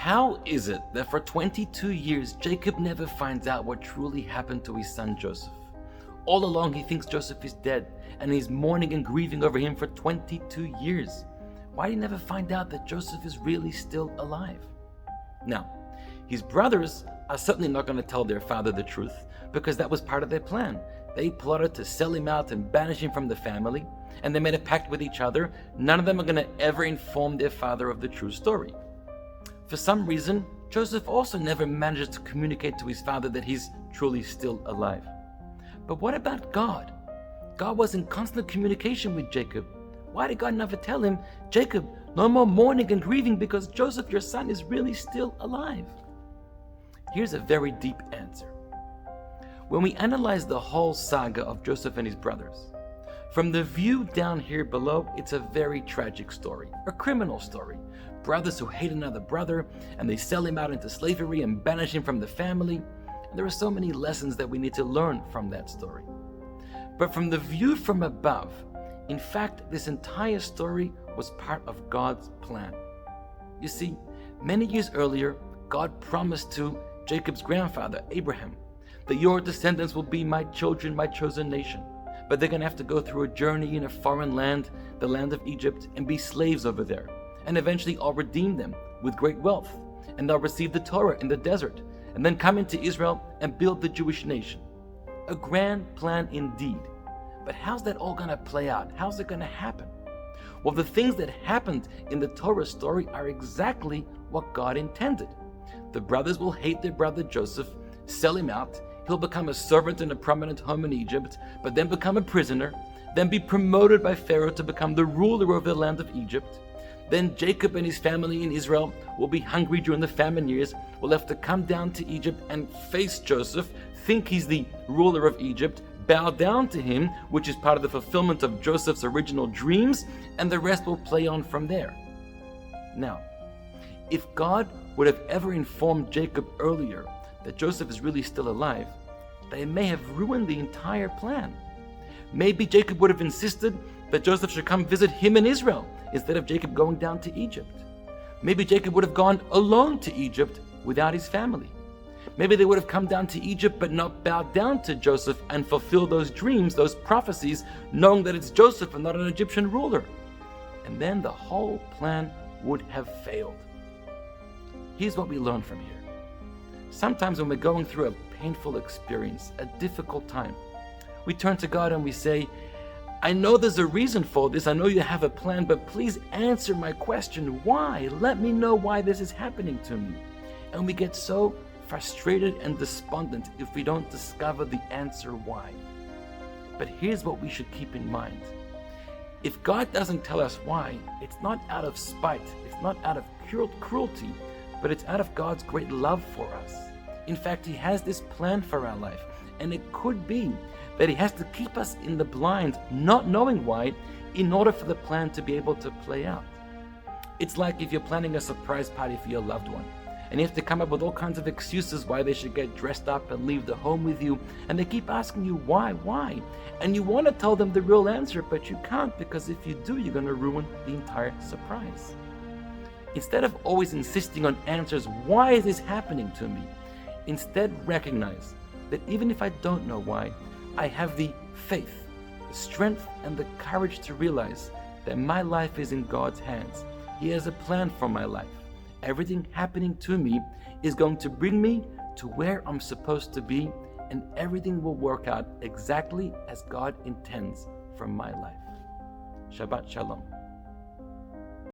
How is it that for 22 years Jacob never finds out what truly happened to his son Joseph? All along he thinks Joseph is dead, and he's mourning and grieving over him for 22 years. Why did he never find out that Joseph is really still alive? Now, his brothers are certainly not going to tell their father the truth, because that was part of their plan. They plotted to sell him out and banish him from the family, and they made a pact with each other. None of them are going to ever inform their father of the true story. For some reason, Joseph also never manages to communicate to his father that he's truly still alive. But what about God? God was in constant communication with Jacob. Why did God never tell him, Jacob, no more mourning and grieving because Joseph, your son, is really still alive? Here's a very deep answer. When we analyze the whole saga of Joseph and his brothers, from the view down here below, it's a very tragic story, a criminal story. Brothers who hate another brother, and they sell him out into slavery and banish him from the family. And there are so many lessons that we need to learn from that story. But from the view from above, in fact, this entire story was part of God's plan. You see, many years earlier, God promised to Jacob's grandfather, Abraham, that your descendants will be my children, my chosen nation. But they're going to have to go through a journey in a foreign land, the land of Egypt, and be slaves over there. And eventually I'll redeem them with great wealth, and they'll receive the Torah in the desert, and then come into Israel and build the Jewish nation. A grand plan indeed. But how's that all going to play out? How's it going to happen? Well, the things that happened in the Torah story are exactly what God intended. The brothers will hate their brother Joseph, sell him out. He'll become a servant in a prominent home in Egypt, but then become a prisoner, then be promoted by Pharaoh to become the ruler of the land of Egypt. Then Jacob and his family in Israel will be hungry during the famine years, will have to come down to Egypt and face Joseph, think he's the ruler of Egypt, bow down to him, which is part of the fulfillment of Joseph's original dreams, and the rest will play on from there. Now, if God would have ever informed Jacob earlier that Joseph is really still alive, they may have ruined the entire plan. Maybe Jacob would have insisted that Joseph should come visit him in Israel instead of Jacob going down to Egypt. Maybe Jacob would have gone alone to Egypt without his family. Maybe they would have come down to Egypt but not bowed down to Joseph and fulfilled those dreams, those prophecies, knowing that it's Joseph and not an Egyptian ruler. And then the whole plan would have failed. Here's what we learn from here. Sometimes when we're going through a painful experience, a difficult time, we turn to God and we say, I know there's a reason for this. I know you have a plan, but please answer my question. Why? Let me know why this is happening to me. And we get so frustrated and despondent if we don't discover the answer why. But here's what we should keep in mind. If God doesn't tell us why, it's not out of spite, it's not out of cruelty, but it's out of God's great love for us. In fact, He has this plan for our life, and it could be that He has to keep us in the blind, not knowing why, in order for the plan to be able to play out. It's like if you're planning a surprise party for your loved one, and you have to come up with all kinds of excuses why they should get dressed up and leave the home with you, and they keep asking you why? And you want to tell them the real answer, but you can't, because if you do, you're going to ruin the entire surprise. Instead of always insisting on answers, why is this happening to me? Instead, recognize that even if I don't know why, I have the faith, the strength, and the courage to realize that my life is in God's hands. He has a plan for my life. Everything happening to me is going to bring me to where I'm supposed to be, and everything will work out exactly as God intends for my life. Shabbat Shalom.